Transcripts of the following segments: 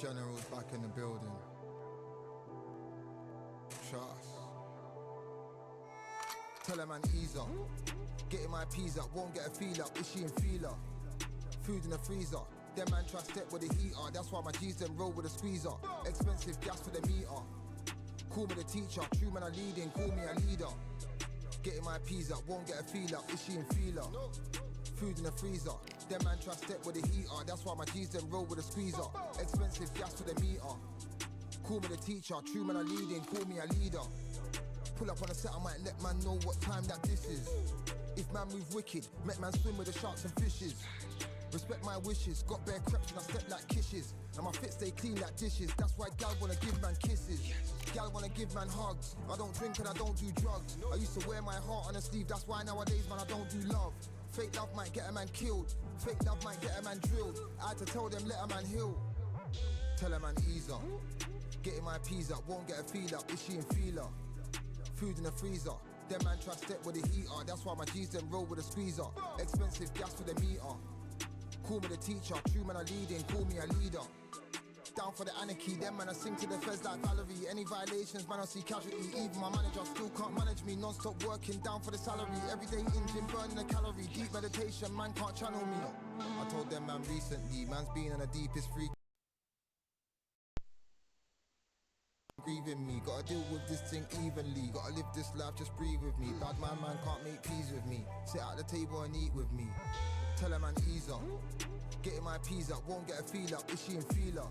General's back in the building. Trust. Tell a man ease up. Getting my peas up, won't get a feel up. Is she in feeler? Food in the freezer. Them man try step with the heater. That's why my G's them roll with a squeezer. Expensive gas for the meter. Call me the teacher. True man I leading, call me a leader. Getting my peas up, won't get a feel up. Is she in feeler? Food in the freezer. Them man try step with the heater. That's why my G's them roll with a squeezer. Expensive gas for the meter. Call me the teacher. True man I leading, call me a leader. Pull up on a set, I might let man know what time that this is. If man move wicked, make man swim with the sharks and fishes. Respect my wishes, got bare creps and I step like kisses. And my fit stay clean like dishes. That's why gal wanna give man kisses. Gal wanna give man hugs. I don't drink and I don't do drugs. I used to wear my heart on a sleeve. That's why nowadays man I don't do love. Fake love might get a man killed. Fake love might get a man drilled. I had to tell them let a man heal. Tell a man ease up. Getting my peas up, won't get a feel up. Is she in feeler? Food in the freezer. Them man try step with the heater. That's why my G's them roll with a squeezer. Expensive gas for the meter. Call me the teacher. True man I leading, call me a leader. Down for the anarchy. Them man I sing to the feds like Valerie. Any violations man I see casualty. Even my manager still can't manage me. Non-stop working down for the salary. Everyday in gym burning a calorie. Deep meditation man can't channel me. I told them man recently. Man's been on the deepest freak. Grieving me, gotta deal with this thing evenly. Gotta live this life, just breathe with me. Bad man can't make peas with me. Sit at the table and eat with me. Tell a man ease up. Getting my peas up, won't get a feel up. Is she in feeler?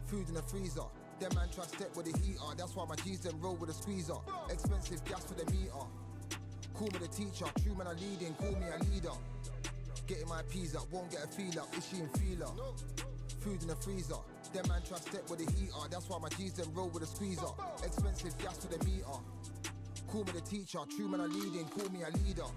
Food in the freezer. Them man try step with the heater. That's why my G's them roll with a squeezer. Expensive gas for the meter. Call me the teacher. True man I leading, call me a leader. Getting my peas up, won't get a feel up. Is she in feeler? Food in the freezer. Them man try step with the heater. That's why my G's them roll with a squeezer. Expensive gas for the meter. Call me the teacher. True man I leading, call me a leader.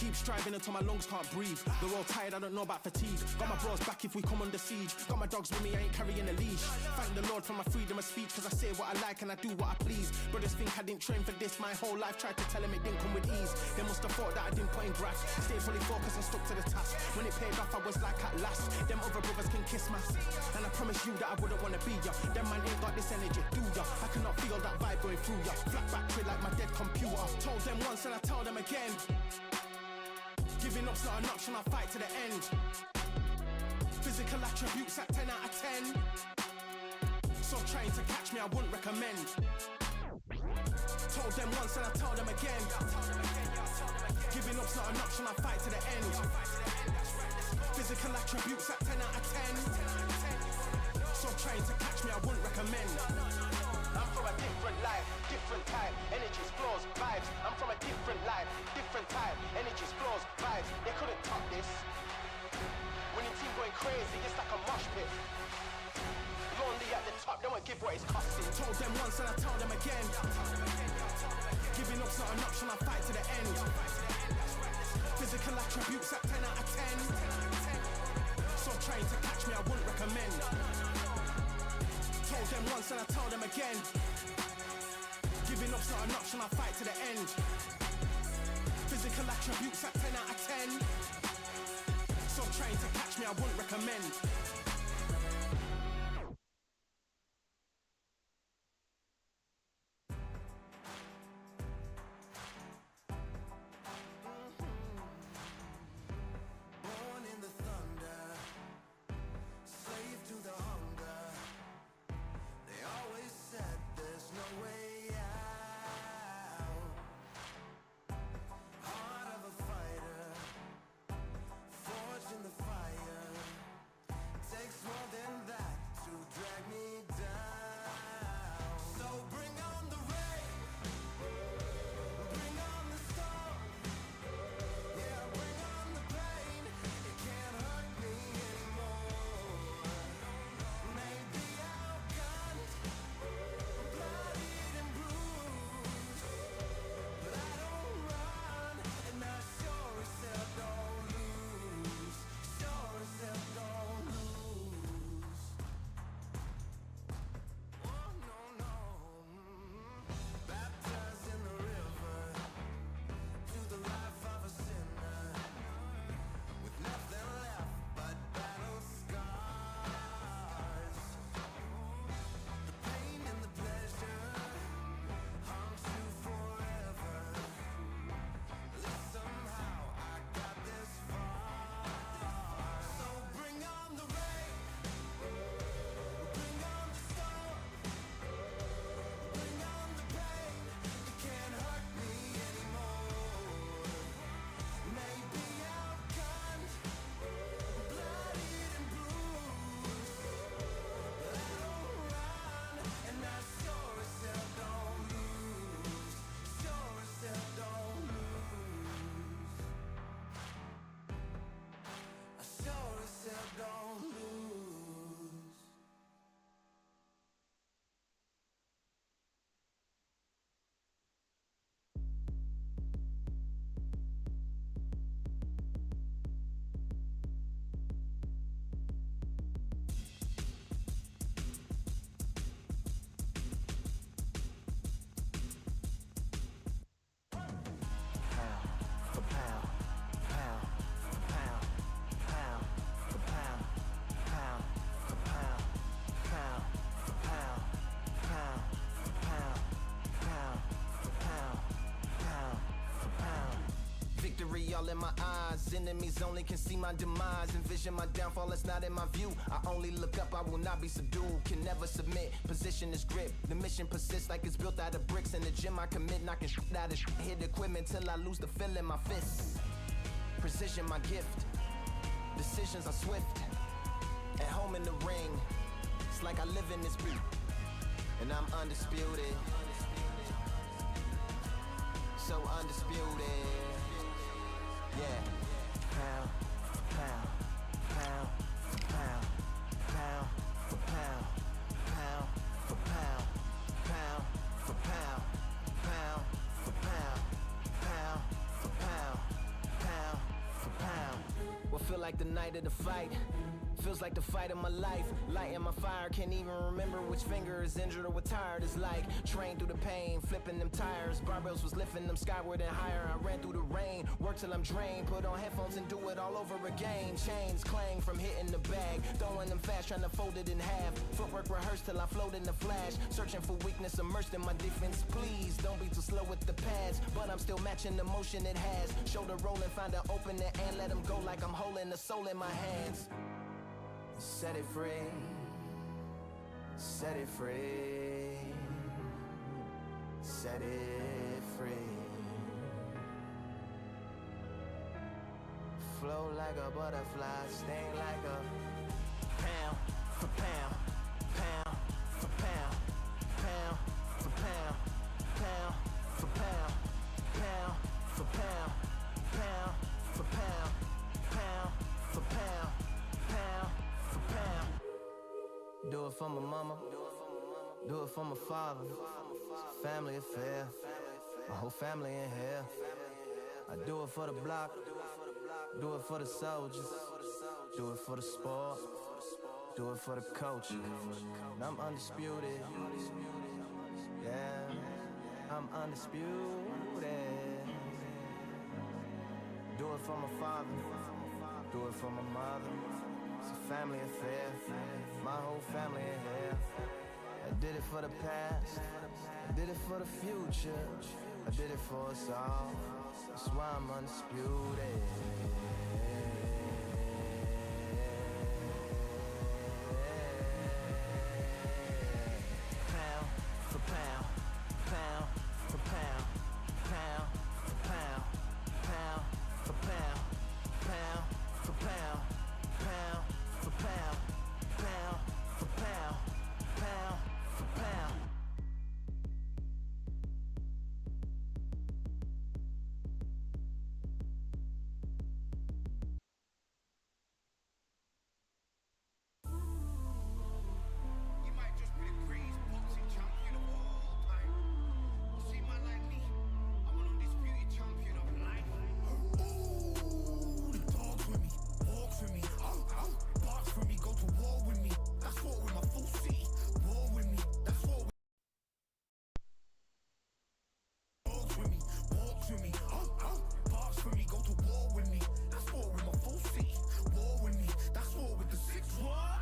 Striving until my lungs can't breathe. They're all tired, I don't know about fatigue. Got my bros back if we come under siege. Got my dogs with me, I ain't carrying a leash. Thank the Lord for my freedom of speech, cause I say what I like and I do what I please. Brothers think I didn't train for this my whole life. Tried to tell them it didn't come with ease. They must have thought that I didn't put in graft. Stayed fully focused and stuck to the task. When it paid off I was like at last. Them other brothers can kiss my ass. And I promise you that I wouldn't wanna be ya. Them man ain't got this energy, do ya? I cannot feel that vibe going through ya. Flat battery like my dead computer. Told them once and I tell them again. Giving up's not an option, I'll fight to the end. Physical attributes at 10 out of 10. So trying to catch me, I wouldn't recommend. Told them once and I tell them again. Giving up's not an option, I'll fight to the end. Physical attributes at 10 out of 10. So trying to catch me, I wouldn't recommend. I'm from a different life, different type, energies, flows, vibes. I'm from a different life, different type, energies, flows, vibes. They couldn't top this. Winning team going crazy, it's like a mosh pit. Lonely at the top, don't give what it's costing. Told them once and I tell them again. Giving up's not an option, I'll fight to the end. Physical attributes at 10 out of 10. So trying to catch me, I wouldn't recommend. Told them once and I tell them again. Giving up's not an option, I'll fight to the end. Physical attributes at 10 out of 10. So trying to catch me, I wouldn't recommend. Fire, Victory all in my eyes. Enemies only can see my demise. Envision my downfall, it's not in my view. I only look up, I will not be subdued. Can never submit, position is grip. The mission persists like it's built out of bricks. In the gym I commit, knocking shit out of shit. Hit equipment till I lose the feel in my fists. Precision my gift. Decisions are swift. At home in the ring, it's like I live in this beat. And I'm undisputed. So undisputed. Yeah. Pound for pound, pound for pound, pound for pound, pound for pound, pound for pound, pound for pound, pound for pound, pound for pound. What feel like the night of the fight? Feels like the fight of my life. Lighting my fire, can't even remember which finger is injured or what tired is like. Train through the pain, flipping them tires. Barbells was lifting them skyward and higher. I ran through the rain, worked till I'm drained. Put on headphones and do it all over again. Chains clang from hitting the bag. Throwing them fast, trying to fold it in half. Footwork rehearsed till I float in the flash. Searching for weakness, immersed in my defense. Please, don't be too slow with the pads. But I'm still matching the motion it has. Shoulder rolling, find an opening and let them go like I'm holding the soul in my hands. Set it free, set it free, set it free. Flow like a butterfly, sting like a pound for pound, pound for pound, pound for pound, pound for pound, pound for pound, pound for pound, pound for pound, pound. Do it for my mama, do it for my father. It's a family affair, my whole family in here. I do it for the block, do it for the soldiers, do it for the sport, do it for the culture. And I'm undisputed, yeah, I'm undisputed. Do it for my father, do it for my mother. It's a family affair, my whole family in here. I did it for the past, I did it for the future, I did it for us all. That's why I'm undisputed. Pound for pound, pound for pound, pound for pound, pound for pound, pound for pound. Pound for pound, pound for pound, pound for pound. You might just be the greatest boxing champion of all time. You see, man like me, I'm an undisputed champion of life. Ooh, the dogs with me, walks with me. Barks for me, go to war with me. That's war with my full city. War with me, that's war with dogs with me, walks with me. Barks for me, go to war with me. That's war with my full city. War with me, that's war with the six. What?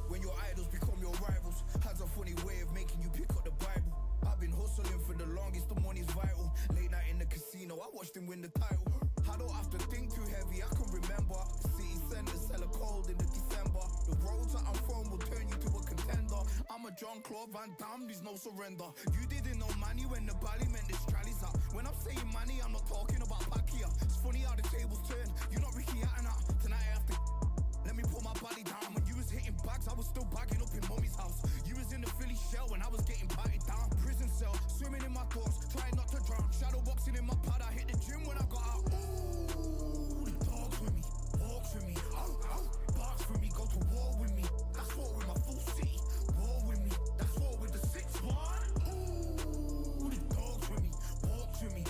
When your idols become your rivals, has a funny way of making you pick up the Bible. I've been hustling for the longest, the money's vital. Late night in the casino, I watched him win the title. I don't have to think too heavy, I can remember. The city centre sell a cold in the December. The roads that I'm from will turn you to a contender. I'm a Jean-Claude Van Damme, there's no surrender. You didn't know money when the bally meant the strallies up. When I'm saying money, I'm not talking about Pacquiao. It's funny how the tables turn, you're not Ricky Hatton. Tonight I have to let me put my body down. When you was hitting bags, I was still bagging up in mommy's house. You was in the Philly shell when I was getting patted down. Prison cell, swimming in my thoughts, trying not to drown. Shadow boxing in my pad, I hit the gym when I got out. Ooh, the dogs with me, walks with me. Barks for me, go to war with me. That's war with my full city. War with me, that's war with the six. What? Ooh, the dogs with me, walks with me.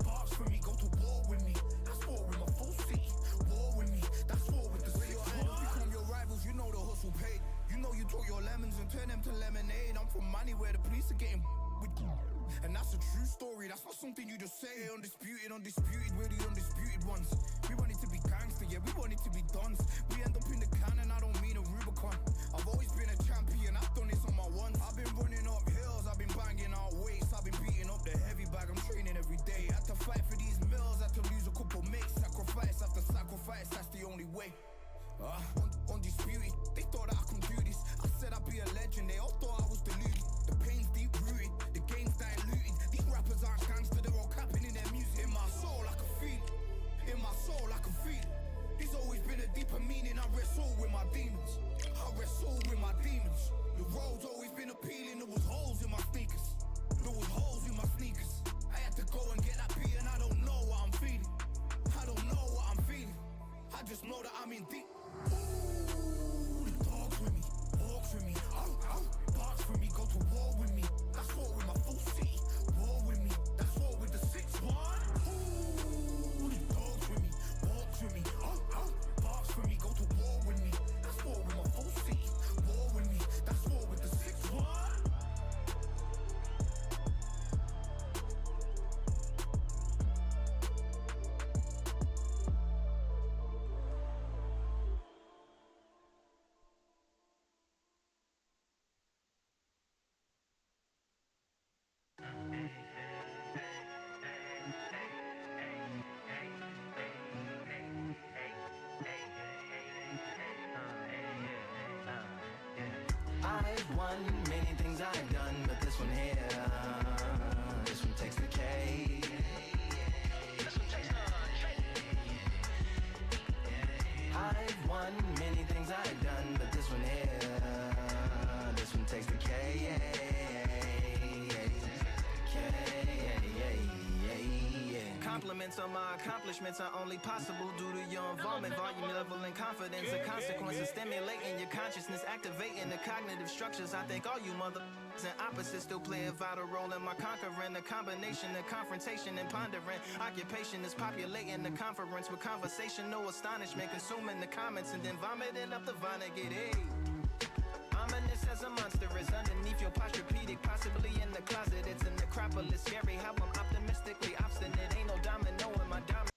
Barks for me, go to war with me. That's war with my full city. War with me, that's war with the six. When your idols become your rivals, you know the hustle paid. You know you took your lemons and turn them to lemonade. I'm from money where the police are getting with. And that's a true story, that's not something you just say. Undisputed, undisputed, we're the undisputed ones. We want it to be gangster, yeah, we want it to be dons. We end up in the can and I don't mean a Rubicon. I've always been a champion, I've done this on my ones. I've been running up hills, I've been banging out weights. I've been beating up the heavy bag, I'm training every day. Had to fight for these mills, had to I've won many things I've done, but this one here, this one takes the K. I've won many things I've done, but this one here, this one takes the K. Compliments on my accomplishments are only possible due to your involvement, volume, level, and confidence. The consequences stimulating your consciousness, activating the cognitive structures. I think all you and opposites still play a vital role in my conquering. The combination of confrontation and pondering. Occupation is populating the conference with conversation, no astonishment, consuming the comments and then vomiting up the Vonnegut. Hey. Ominous as a monster is underneath your posturepedic, possibly in the closet. It's an necropolis, scary how I'm optimistically obstinate. Ain't no domino in my dominant.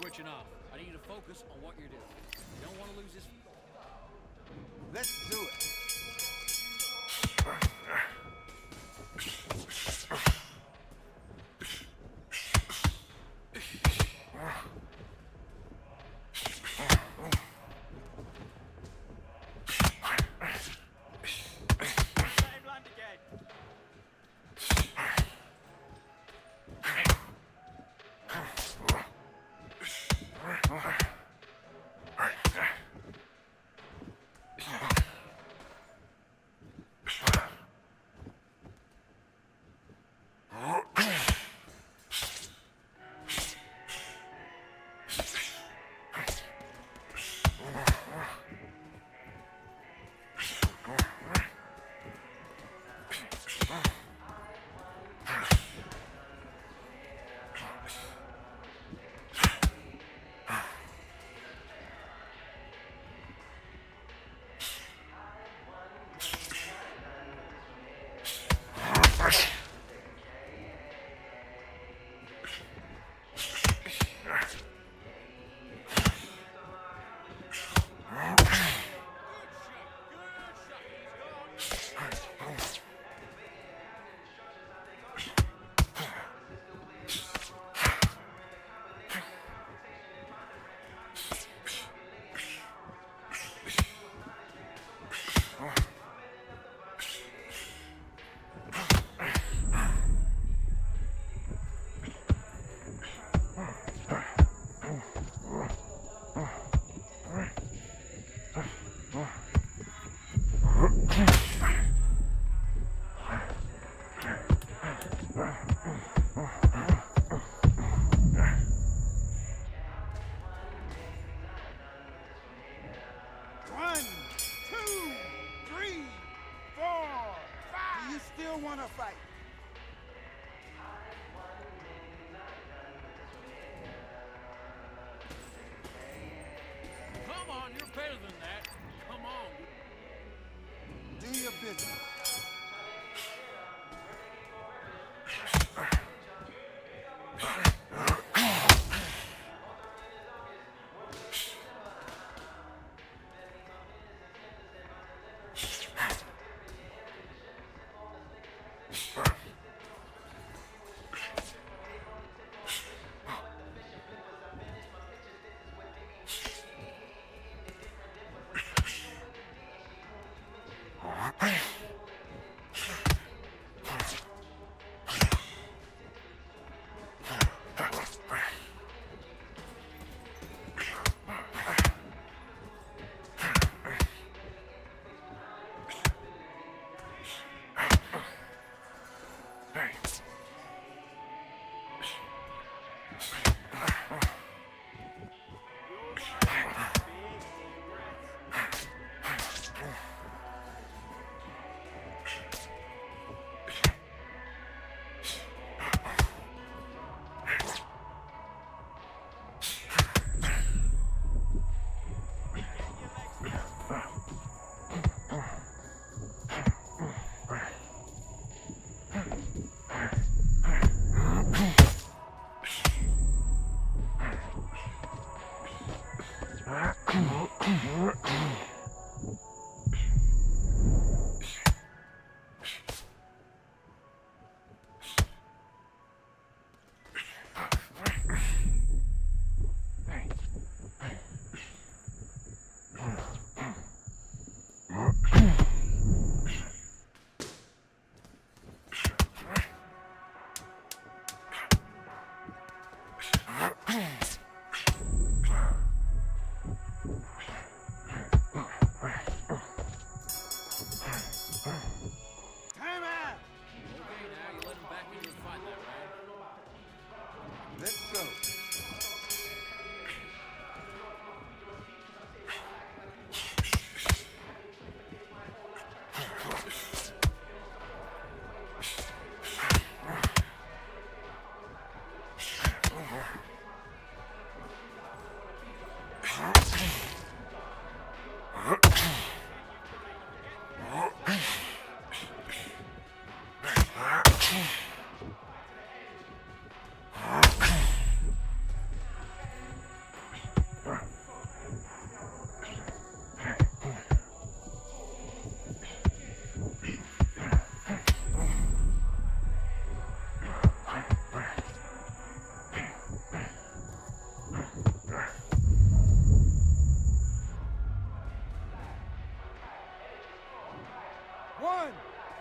switching off. I need you to focus on what you're doing. You don't want to lose this. Let's do it. Come on, you're better than that. Come on. Do your business.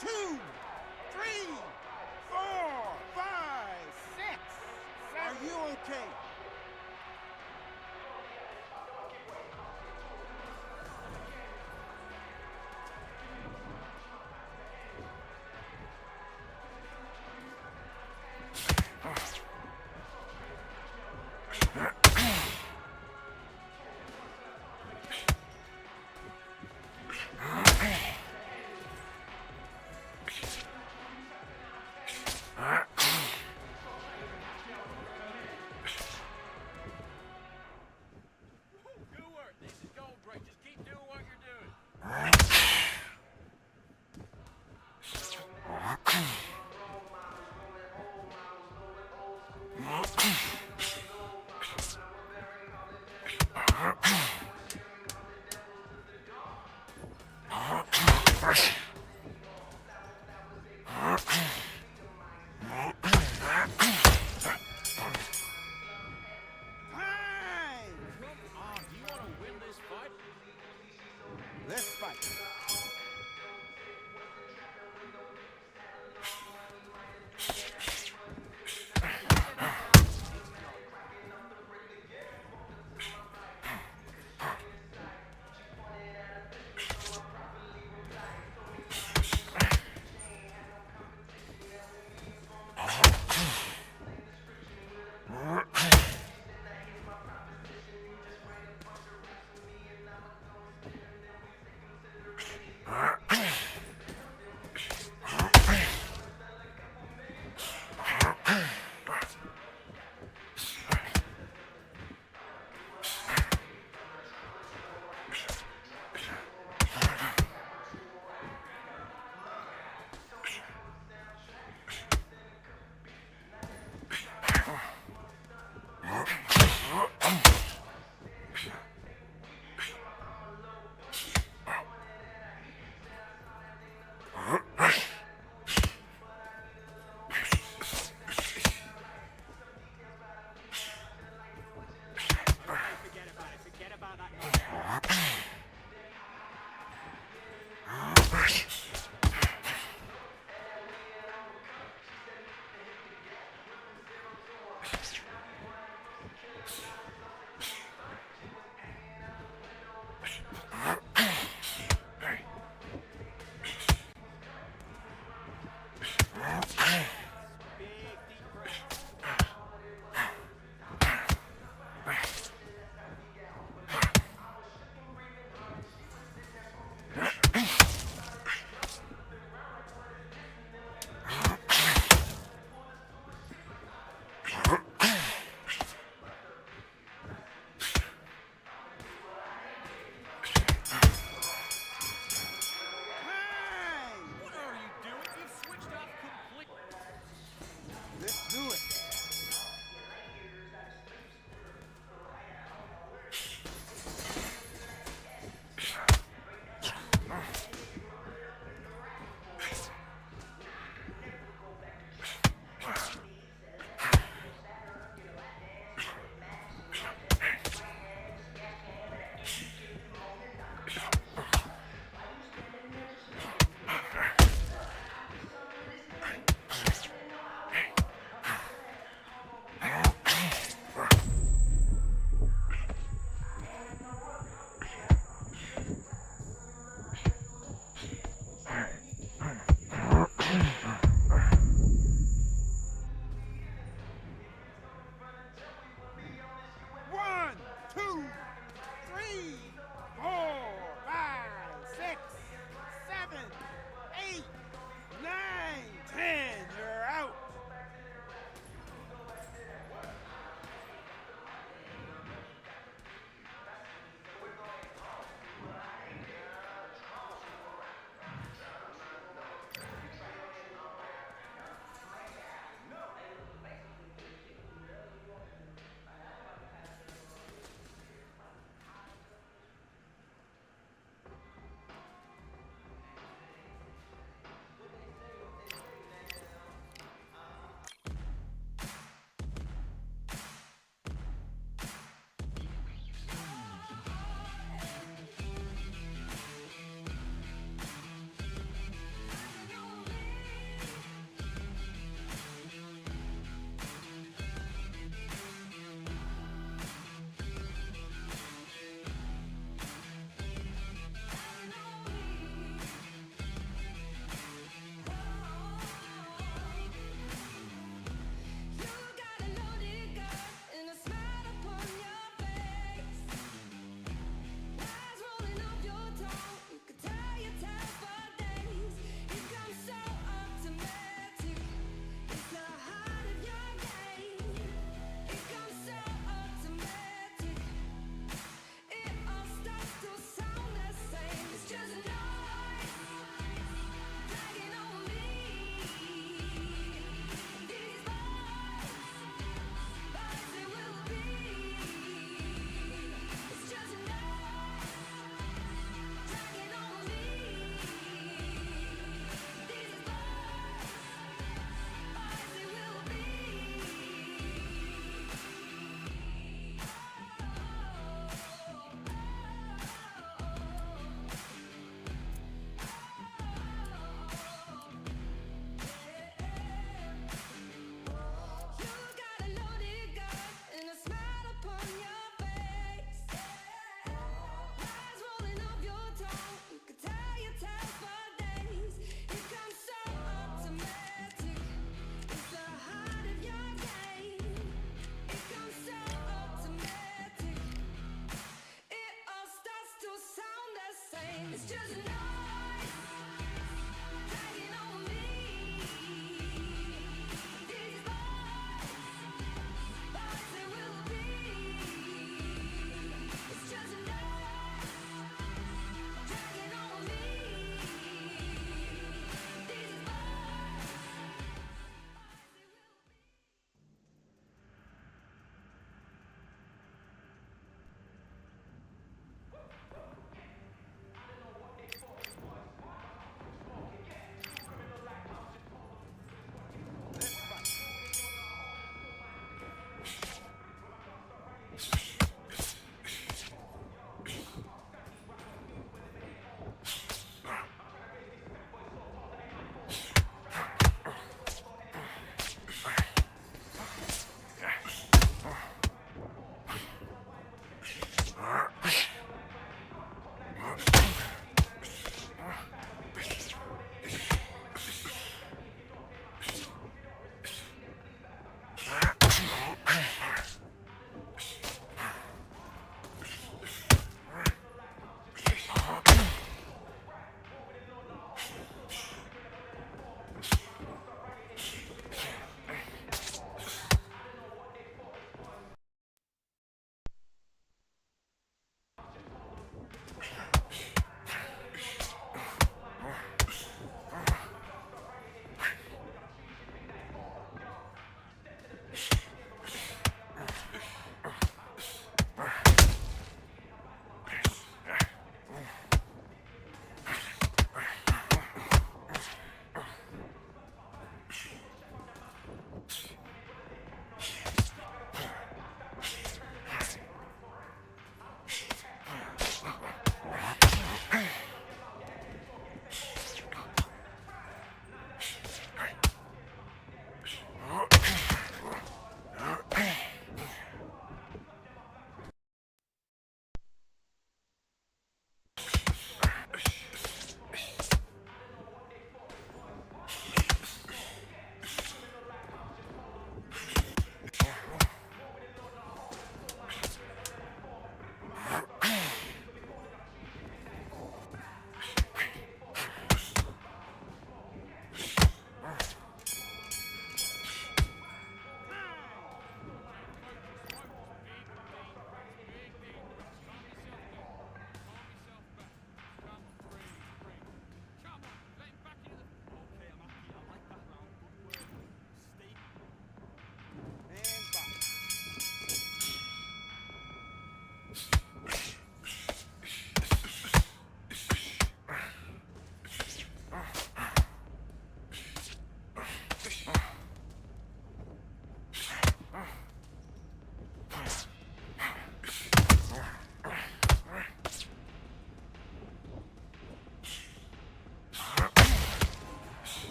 2, 3, 4, 5, 6, 7. Are you okay? Good work. This is going great. Just keep doing what you're doing. Time! Do you want to win this fight? Let's fight.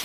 He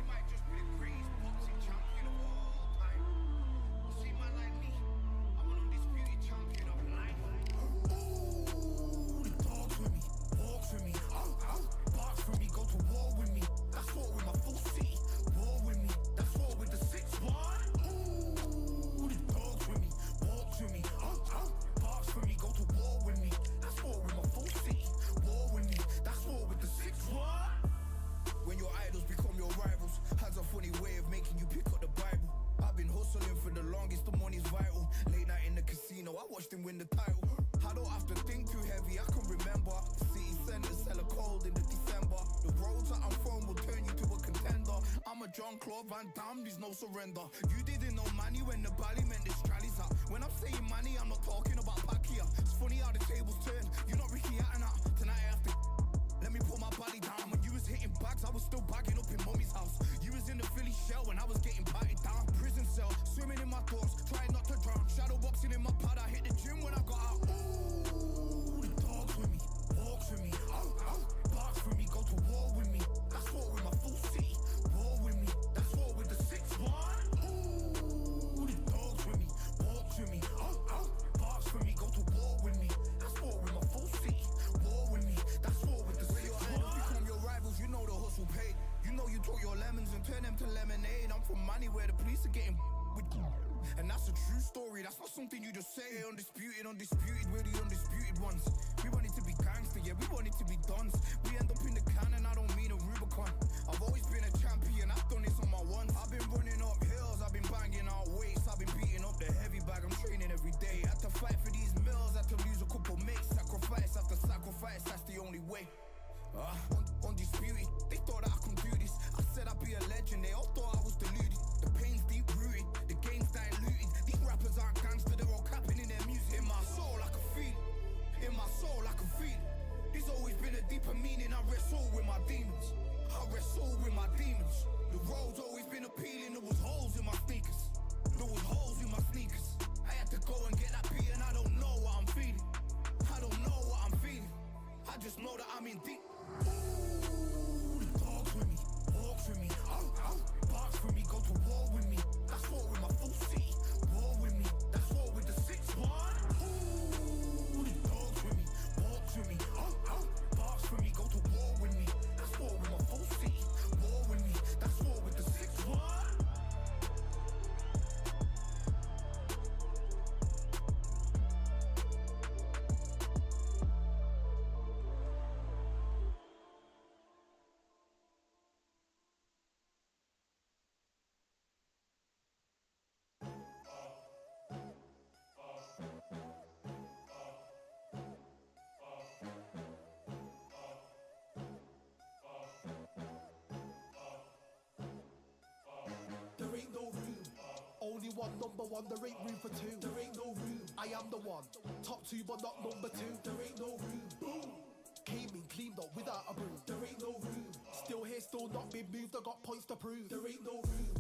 might just be the greatest boxing champion of all time. You see, man like me, I'm an undisputed champion of life. Ooh, the dogs with me, walks with me, barks with me, go to war with me. That's war with my full city. War with me, that's war with the 6-1. Ooh, the dogs with me, walks with me, barks with me, go to war with me. That's war with my full city. War with me, that's war with the 6-1. When your idols become your rivals, has a funny way of making you pick up the Bible. I've been hustling for the longest, the money's vital. Late night in the casino, I watched him win the title. I don't have to think too heavy, I can remember. The city centers hella cold in the December. The roads that I'm from will turn you to a contender. I'm a Jean-Claude Van Damme, there's no surrender. You didn't know money when the bally meant this Strally's up. When I'm saying money, I'm not talking about Pacquiao. It's funny how the tables turn, you're not Ricky Hatton. Tonight I have to let me put my body down. When you was hitting bags, I was still bagging up in mommy's house. You was in the Philly shell when I was getting patted down. Prison cell, swimming in my thoughts, trying not to drown. Shadow boxing in my pad, I hit the gym when I got out. Ooh, the dogs with me, walks with me, barks with me, go to war with me. That's war with my full city. War with me, that's war with the 6-1. Ooh, the dogs with me, walks with me, barks with me, go to war with me. That's war with my full city. War with me, that's war with the 6-1. Become your rivals, you know the hustle paid. You know you took your lemons and turn them to lemonade. I'm from money where the police are getting with you. And that's a true story, that's not something you just say. Undisputed, we're the undisputed ones. We want it to be gangster, yeah, we want it to be dons. We end up in the can and I don't mean a Rubicon. I've always been a champion, I've done this on my ones. I've been running up hills, I've been banging out weights. I've been beating up the heavy bag, I'm training every day. Had to fight for these mills, had to lose a couple mates. Sacrifice after sacrifice, that's the only way. Undisputed, they thought that I could do this. I said I'd be a legend, they all thought I was deluded. The pain's deep rooted, the game's diluted. These rappers aren't gangster, they're all capping in their music. In my soul I can feel it, in my soul I can feel it. There's always been a deeper meaning, I wrestle with my demons. I wrestle with my demons. The road's always been appealing, there was holes in my sneakers. There was holes in my sneakers. I had to go and get that beat and I don't know what I'm feeling. I don't know what I'm feeling. I just know that I'm in deep. Ooh, the dogs with me, walks with me, barks with me, go to war with me. That's war with my full city. War with me, that's war with the 6-1. Ooh, the dogs with me, walks with me, barks with me, go to war with me. That's war with my full city. War with me, that's war with the 6-1. There ain't no room. Only one number one, there ain't room for two. There ain't no room. I am the one. Top two, but not number two. There ain't no room. Boom. Came in, cleaned up without a broom. There ain't no room. Still here, still not been moved. I got points to prove. There ain't no room.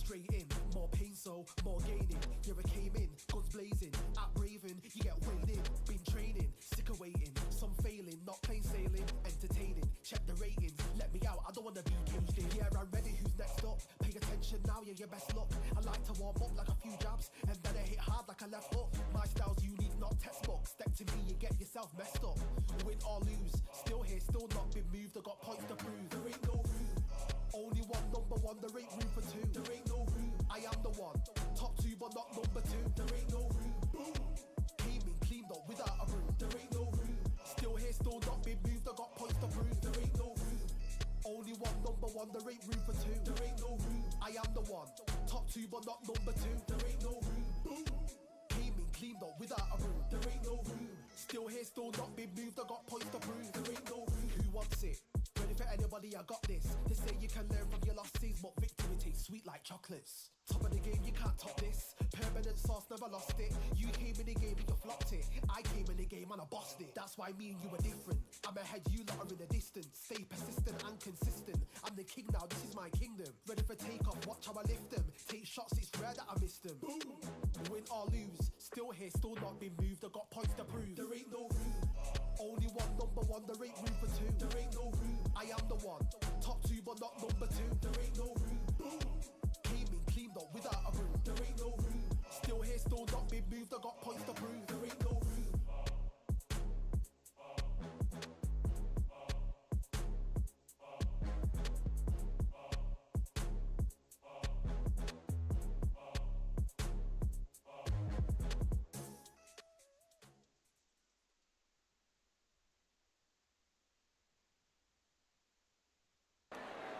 straight in, more pain so, more gaining. Yeah, I came in, guns blazing, at Raven, you get weighed in. Been training, sick of waiting, some failing, not plain sailing, entertaining. Check the ratings, let me out, I don't wanna be caged in. Yeah, I'm ready, who's next up? Pay attention now, yeah, your best luck. I like to warm up like a few jabs, and then I hit hard like a left hook. My style's unique, not textbook. Step to me, you get yourself messed up. Win or lose, still here, still not been moved. I got points to prove. There ain't no room. Only one, number one. There ain't room for two. There ain't no room. I am the one. Top two, but not number two. There ain't no room. Boom. Came in, cleaned up without a broom. There ain't no room. Still here, still not been moved. I got points to prove. There ain't no room. Only one, number one. There ain't room for two. There ain't no room. I am the one. Top two, but not number two. There ain't no room. Boom. Came in, cleaned up without a broom. There ain't no room. Still here, still not been moved. I got points to prove. There ain't no room. Who wants it? Ready for anybody, I got this. They say you can learn from your losses, but victory tastes sweet like chocolates. Top of the game, you can't top this. Permanent sauce, never lost it. You came in the game and you flopped it. I came in the game and I bossed it. That's why me and you are different. I'm ahead, you lot are in the distance. Stay persistent and consistent. I'm the king now, this is my kingdom. Ready for takeoff, watch how I lift them. Take shots, it's rare that I miss them. Boom. Win or lose, still here, still not been moved. I got points to prove. There ain't no room. Only one, number one. There ain't room for two. There ain't no room. I am the one. Top two, but not number two. There ain't no room. Boom. Came in, cleaned up without a broom. There ain't no room. Still here, still not been moved. I got points to prove. There ain't no room.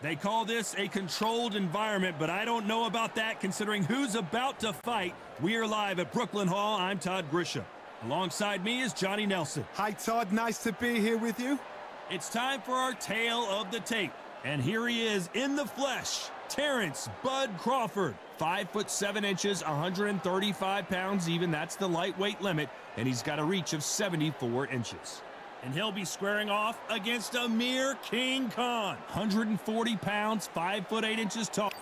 They call this a controlled environment, but I don't know about that considering who's about to fight. We are live at Brooklyn Hall. I'm Todd Grisham. Alongside me is Johnny Nelson. Hi, Todd. Nice to be here with you. It's time for our tale of the tape. And here he is in the flesh, Terrence Bud Crawford. 5'7", 135 pounds even. That's the lightweight limit. And he's got a reach of 74 inches. And he'll be squaring off against Amir King Khan. 140 pounds, 5'8" tall.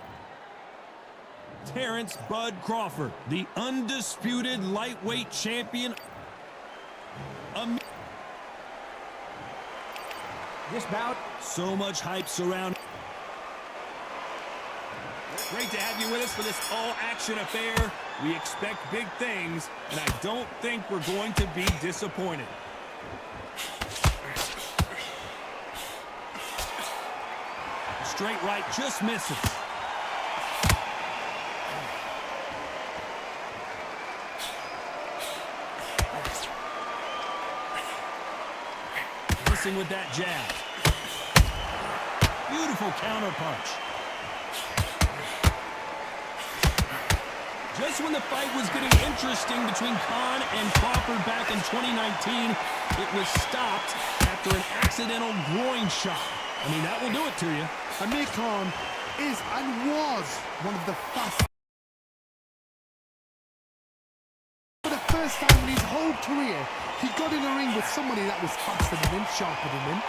Terrence Bud Crawford, the undisputed lightweight champion. This bout. So much hype surrounding. Great to have you with us for this all-action affair. We expect big things, and I don't think we're going to be disappointed. Straight right just misses. Missing with that jab. Beautiful counter punch. Just when the fight was getting interesting between Khan and Crawford back in 2019, it was stopped after an accidental groin shot. I mean, that will do it to you. Amir Khan is and was one of the fastest. For the first time in his whole career, he got in a ring with somebody that was faster than him, sharper than him,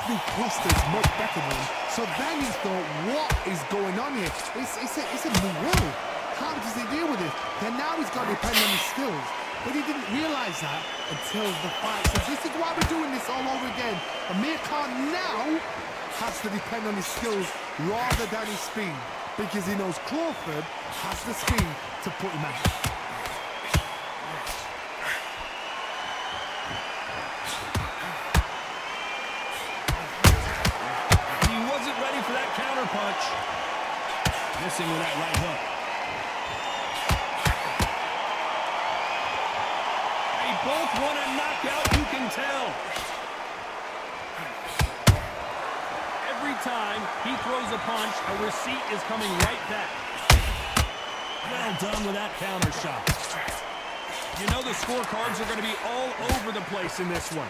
threw clusters much better than him. So then he thought, what is going on here? It's a new world. How does he deal with it? Then now he's got to depend on his skills. But he didn't realize that until the fight. So this is why we're doing this all over again. Amir Khan now has to depend on his skills rather than his speed, because he knows Crawford has the speed to put him out. He wasn't ready for that counter punch. Missing with that right hook. They both want a knockout, you can tell. Every time he throws a punch, a receipt is coming right back. Well done with that counter shot. You know the scorecards are going to be all over the place in this one.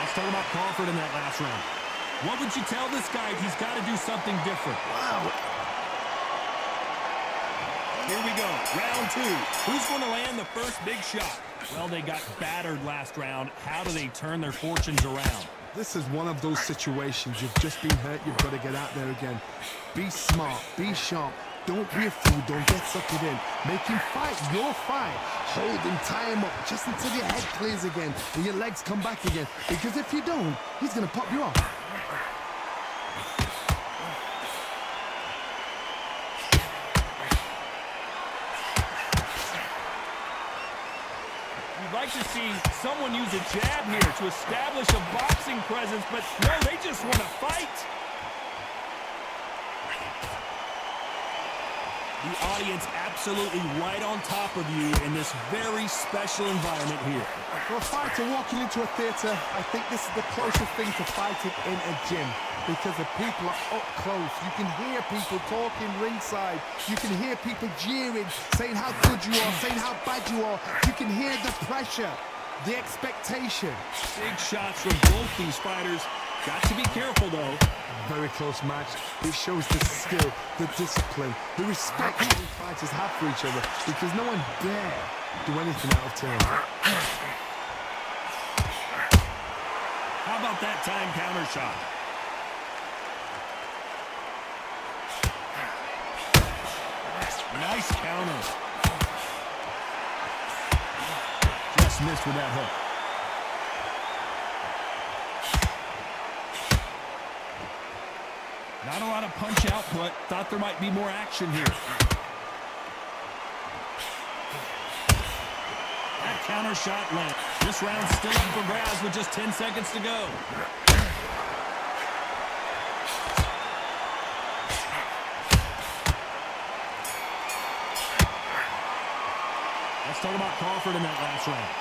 Let's talk about Crawford in that last round. What would you tell this guy? He's got to do something different. Wow. Here we go, round 2. Who's going to land the first big shot? Well, they got battered last round. How do they turn their fortunes around? This is one of those situations. You've just been hurt. You've got to get out there again. Be smart. Be sharp. Don't be a fool. Don't get suckered in. Make him fight your fight. Hold him, tie him up just until your head clears again and your legs come back again. Because if you don't, he's going to pop you off. You'd like to see someone use a jab here to establish a boxing presence, but no, they just want to fight. The audience absolutely right on top of you in this very special environment here. For a fighter walking into a theatre, I think this is the closest thing to fighting in a gym. Because the people are up close. You can hear people talking ringside. You can hear people jeering, saying how good you are, saying how bad you are. You can hear the pressure, the expectation. Big shots from both these fighters. Got to be careful, though. Very close match. It shows the skill, the discipline, the respect that these fighters have for each other. Because no one dare do anything out of turn. How about that time counter shot? Nice counter. Just missed with that hook. Not a lot of punch output. Thought there might be more action here. That counter shot lands. This round's still up for grabs with just 10 seconds to go. Let's talk about Crawford in that last round.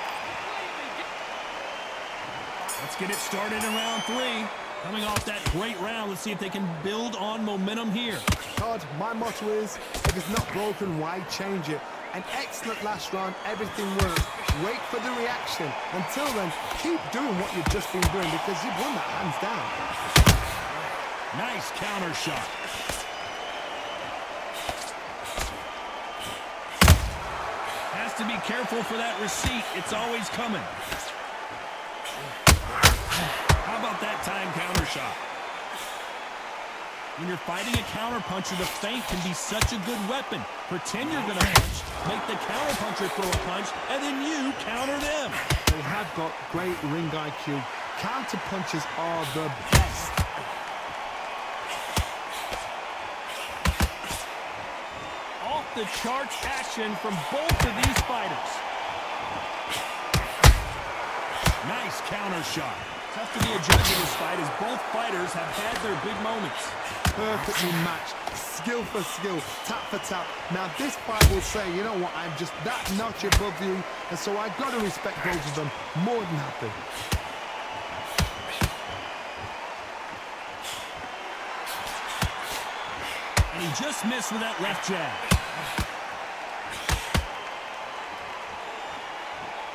Let's get it started in round 3. Coming off that great round, let's see if they can build on momentum here. Todd, my motto is, if it's not broken, why change it? An excellent last round, everything works. Wait for the reaction. Until then, keep doing what you've just been doing because you've won that hands down. Nice counter shot. Has to be careful for that receipt. It's always coming. How about that time counter shot? When you're fighting a counterpuncher, the feint can be such a good weapon. Pretend you're going to punch, make the counterpuncher throw a punch, and then you counter them. They have got great ring IQ. Counterpunchers are the best. Off the charts action from both of these fighters. Nice counter shot. Tough to be a judge in this fight as both fighters have had their big moments. Perfectly matched, skill for skill, tap for tap. Now this fight will say, you know what, I'm just that notch above you, and so I've got to respect both of them more than happy. And he just missed with that left jab.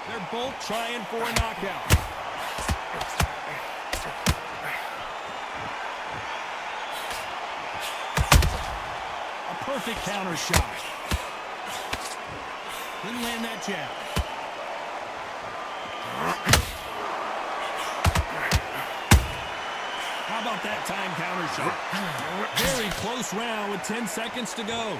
They're both trying for a knockout. Perfect counter shot. Didn't land that jab. How about that time counter shot? Very close round with 10 seconds to go.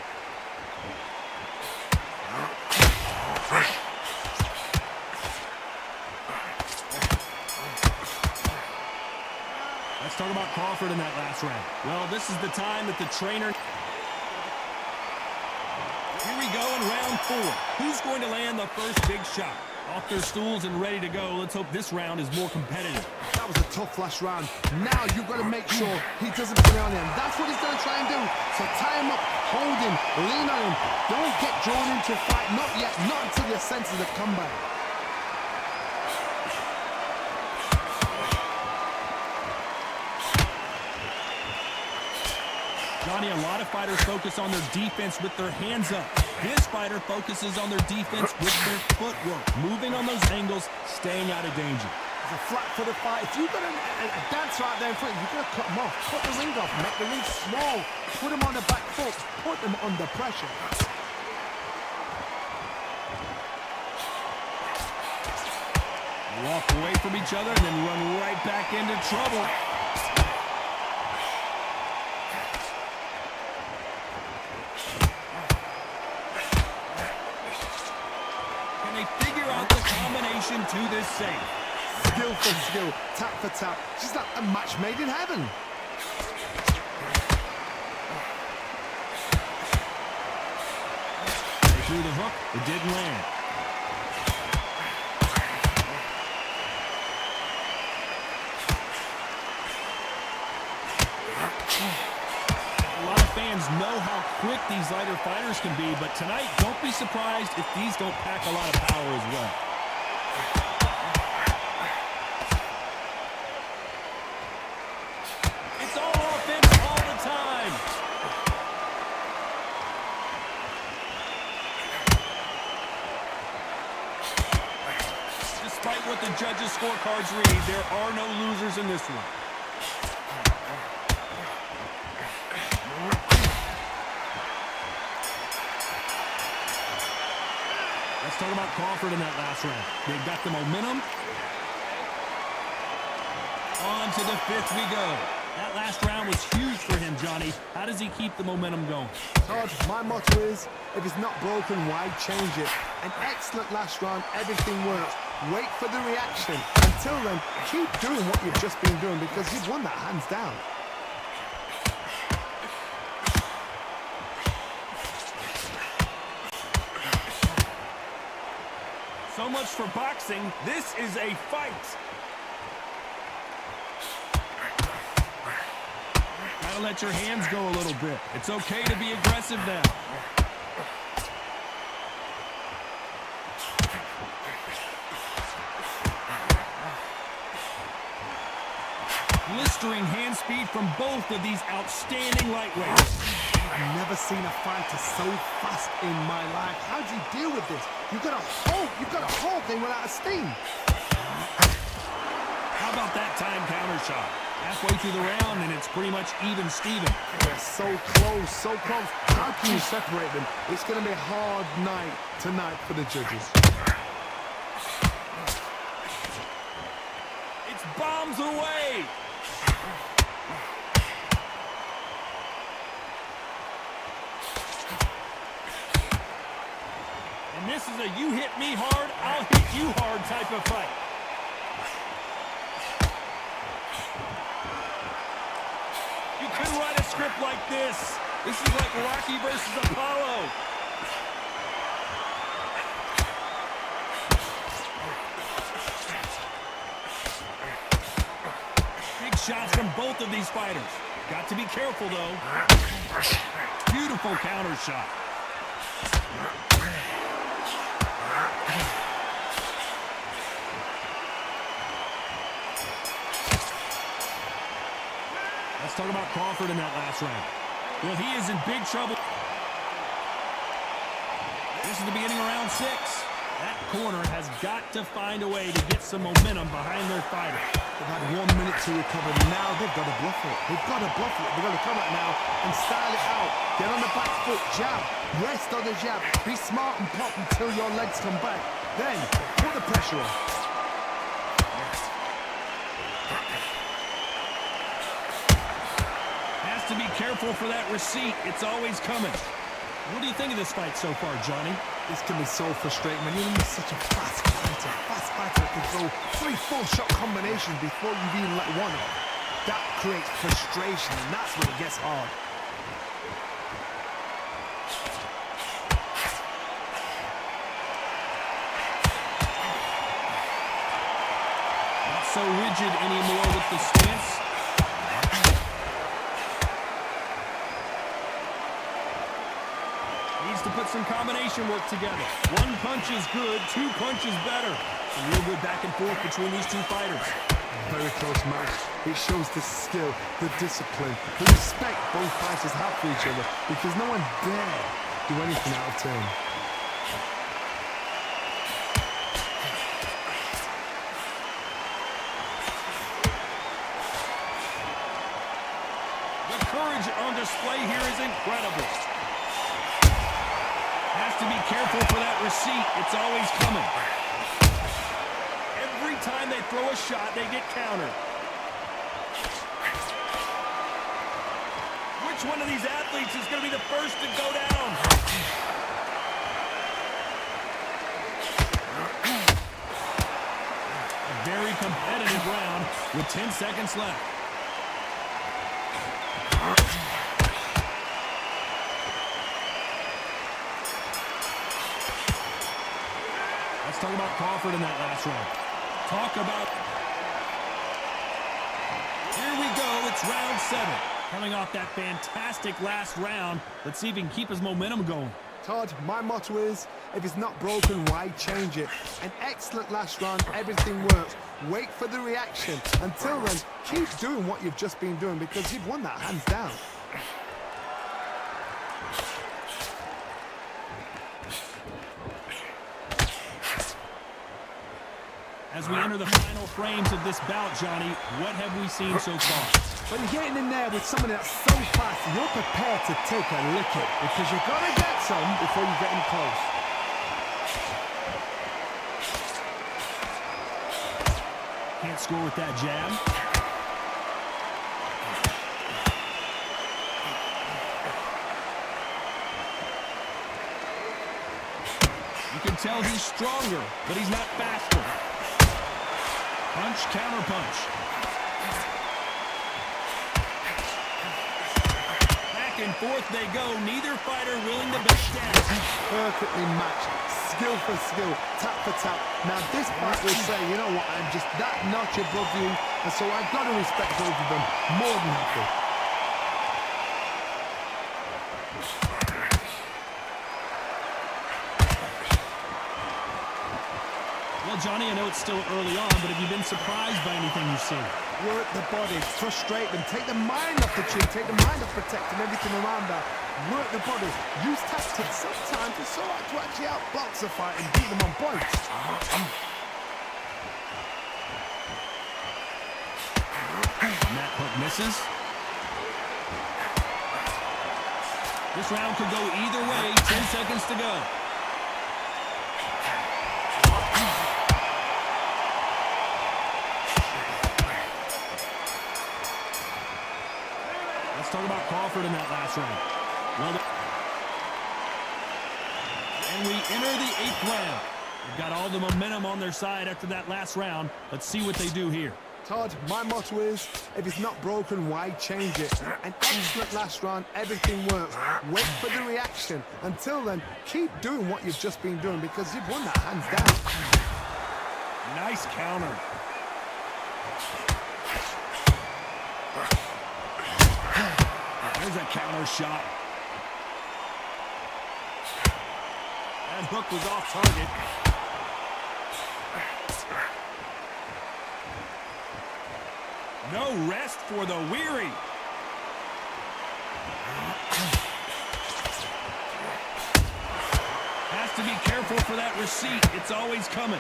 Let's talk about Crawford in that last round. Well, this is the time that the trainer... Here we go in round 4. Who's going to land the first big shot? Off their stools and ready to go. Let's hope this round is more competitive. That was a tough last round. Now you've got to make sure he doesn't put it on him. That's what he's going to try and do. So tie him up, hold him, lean on him. Don't get drawn into a fight. Not yet. Not until your senses have come back. Johnny, a lot of fighters focus on their defense with their hands up. This fighter focuses on their defense with their footwork, moving on those angles, staying out of danger. It's a flat-footed fight. If you've got a dancer out there in front, you've got to cut him off. Cut the ring off, make the ring small. Put him on the back foot. Put him under pressure. Walk away from each other and then run right back into trouble. Can they figure out the combination to this save? Skill for skill, tap for tap. She's like a match made in heaven. They threw the hook. It didn't land. A lot of fans know how quick these lighter fighters can be, but tonight, don't be surprised if these don't pack a lot of power as well. It's all offense all the time. Despite what the judges' scorecards read, there are no losers in this one. Let's talk about Crawford in that last round. They've got the momentum. On to the fifth we go. That last round was huge for him, Johnny. How does he keep the momentum going? Todd, my motto is, if it's not broken, why change it? An excellent last round, everything works. Wait for the reaction. Until then, keep doing what you've just been doing because you've won that hands down. So much for boxing. This is a fight. Gotta let your hands go a little bit. It's okay to be aggressive now. Blistering hand speed from both of these outstanding lightweights. I've never seen a fighter so fast in my life. How do you deal with this? You've got a whole thing without a steam. How about that time counter shot? Halfway through the round, and it's pretty much even Steven. They're so close, so close. How can you separate them? It's going to be a hard night tonight for the judges. It's bombs away. And this is a you hit me hard, I'll hit you hard type of fight. You can write a script like this. This is like Rocky versus Apollo. Big shots from both of these fighters. Got to be careful, though. Beautiful counter shot. Let's talk about Crawford in that last round. Well, he is in big trouble. This is the beginning of round 6. That corner has got to find a way to get some momentum behind their fighter. They've had 1 minute to recover. Now they've got to bluff it. They've got to bluff it. They've got to come out now and style it out. Get on the back foot, jab. Rest on the jab. Be smart and pop until your legs come back. Then put the pressure on. Has to be careful for that receipt. It's always coming. What do you think of this fight so far, Johnny? This can be so frustrating when you're such a fast fighter that can throw 3-4 shot combinations before you've even let one off. That creates frustration, and that's when it gets hard. Not so rigid anymore with the stance. Needs to put some combination work together. 1 punch is good, 2 punches better. A real good back and forth between these two fighters. Very close match. It shows the skill, the discipline, the respect both fighters have for each other because no one dare do anything out of turn. The courage on display here is incredible. Has to be careful for that receipt. It's always coming. Every time they throw a shot, they get countered. Which one of these athletes is going to be the first to go down? A very competitive round with 10 seconds left. Let's talk about Crawford in that last round. Talk about... Here we go. It's round 7. Coming off that fantastic last round, let's see if he can keep his momentum going. Todd, my motto is, if it's not broken, why change it? An excellent last round, everything works. Wait for the reaction. Until then, keep doing what you've just been doing because you've won that hands down. As we enter the final frames of this bout, Johnny, what have we seen so far? When you're getting in there with somebody that's so fast, you're prepared to take a licking because you've got to get some before you get in close. Can't score with that jab. You can tell he's stronger, but he's not faster. Punch, counter punch. Back and forth they go, neither fighter willing to back down. Perfectly matched, skill for skill, tap for tap. Now this fight will say, you know what, I'm just that notch above you, and so I've got to respect both of them more than happy. Well, Johnny, I know it's still early on, but have you been surprised by anything you've seen? Work the body, frustrate them, take the mind off the chin, take the mind off protecting everything around that. Work the body, use tactics. Sometimes it's so hard to actually outbox a fight and beat them on points. And that hook misses. This round could go either way. 10 seconds to go. Let's talk about Crawford in that last round. Well, and we enter the 8th round. They've got all the momentum on their side after that last round. Let's see what they do here. Todd, my motto is, if it's not broken, why change it? An excellent last round, everything works. Wait for the reaction. Until then, keep doing what you've just been doing because you've won that hands down. Nice counter. There's a counter shot. That hook was off target. No rest for the weary. Has to be careful for that receipt. It's always coming.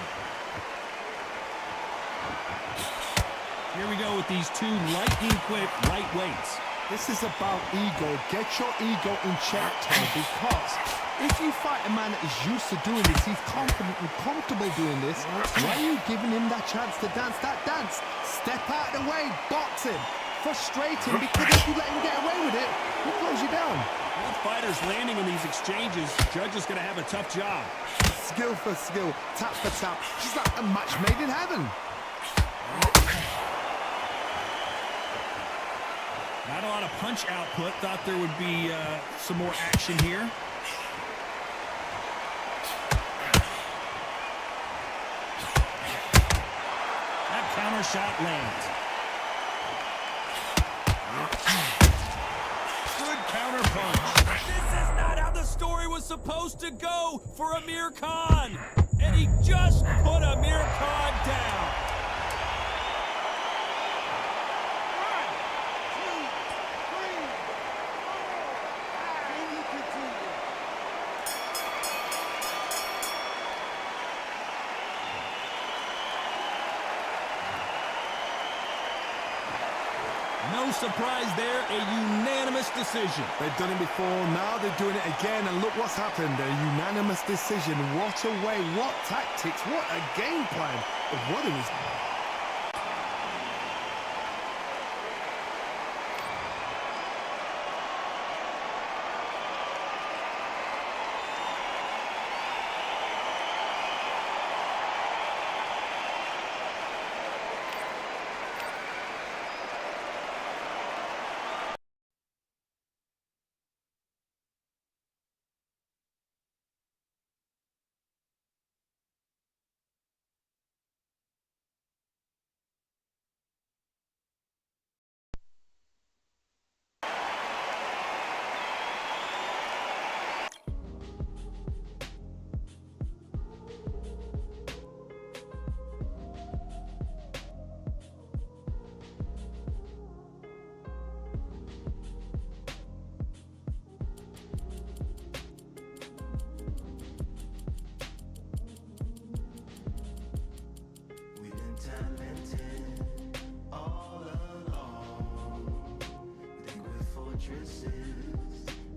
Here we go with these two lightning-quick lightweights. This is about ego. Get your ego in check, Tony, because if you fight a man that is used to doing this, he's confident and comfortable doing this, why are you giving him that chance to dance that dance? Step out of the way, box him, frustrate him, because if you let him get away with it, he'll close you down. Both fighters landing in these exchanges, judge is going to have a tough job. Skill for skill, tap for tap, just like a match made in heaven. Not a lot of punch output. Thought there would be some more action here. That counter shot lands. Good counter punch. This is not how the story was supposed to go for Amir Khan. And he just put Amir Khan down. No surprise there, a unanimous decision. They've done it before, now they're doing it again, and look what's happened. A unanimous decision. What a way, what tactics, what a game plan. What it was.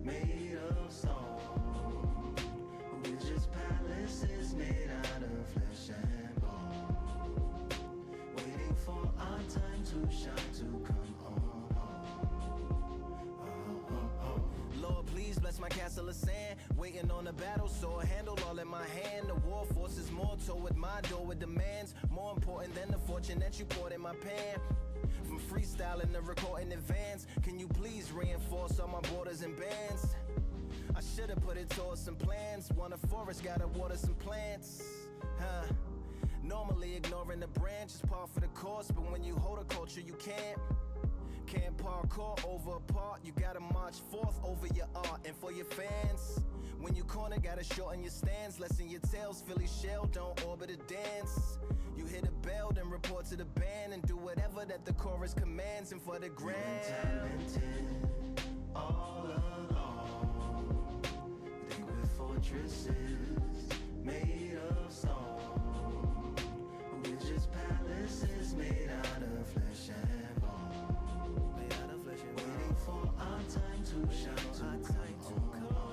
Made of stone, we're just palaces made out of flesh and bone, waiting for our time to shine, to come on home. Lord, please bless my castle of sand, waiting on the battle sword, handle all in my hand. The war force is mortal with my door with demands, more important than the fortune that you poured in my pan. From freestyling to recording advance, can you please reinforce all my borders and bands? I should've put it towards some plans. Want a forest, gotta water some plants. Normally ignoring the branch is par for the course, but when you hold a culture you can't parkour over a part. You gotta march forth over your art and for your fans. When you corner, gotta shorten your stance. Lessen your tails, Philly shell, don't orbit a dance. You hit a bell, then report to the band and do whatever that the chorus commands. And for the grand, talented all along. Think we're fortresses made of stone. We're just palaces made out of flesh and bone. Made out of flesh and bone. Waiting for our time to shine, to come on.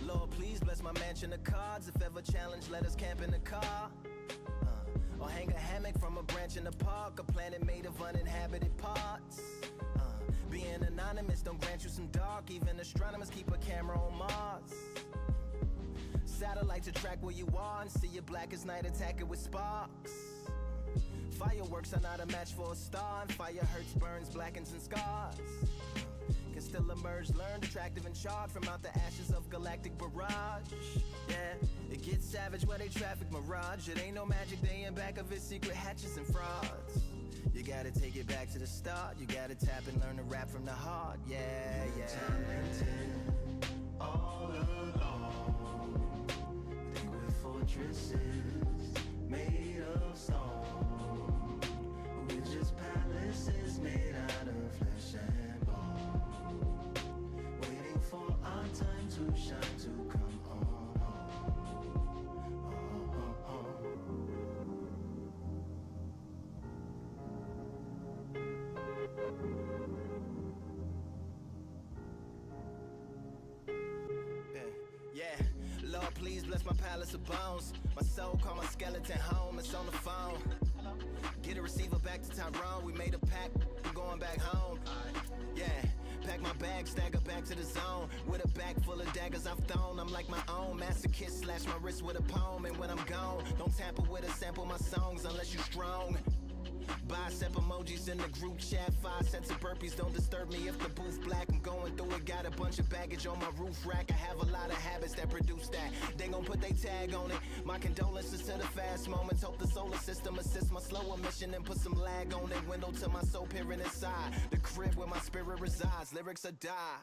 Lord, please bless my mansion of cards. If ever challenged, let us camp in the car. Or hang a hammock from a branch in the park. A planet made of uninhabited parts. Being anonymous don't grant you some dark. Even astronomers keep a camera on Mars. Satellite to track where you are and see you black as night, attack it with sparks. Fireworks are not a match for a star, and fire hurts, burns, blackens, and scars. Can still emerge, learned, attractive, and charred from out the ashes of galactic barrage. Yeah, it gets savage where they traffic mirage. It ain't no magic day in back of it, secret hatches and frauds. You gotta take it back to the start. You gotta tap and learn to rap from the heart. Yeah, yeah. Talented all along. Think we're fortresses made of stone. We're just palaces made out of flesh and bone. Waiting for our time to shine, to come on. Yeah, Lord, please bless my palace of bones. My soul call my skeleton home, it's on the phone. Get a receiver back to Tyrone. We made a pact, I'm going back home. Yeah, pack my bag, stagger back to the zone. With a bag full of daggers I've thrown. I'm like my own masochist, slash my wrist with a poem. And when I'm gone, don't tamper with or sample my songs unless you strong. Bicep emojis in the group chat, 5 sets of burpees, don't disturb me if the booth black. I'm going through it, got a bunch of baggage on my roof rack. I have a lot of habits that produce that. They gon' put they tag on it. My condolences to the fast moments. Hope the solar system assists my slow emission and put some lag on it. Window to my soul peering inside the crib where my spirit resides. Lyrics are die.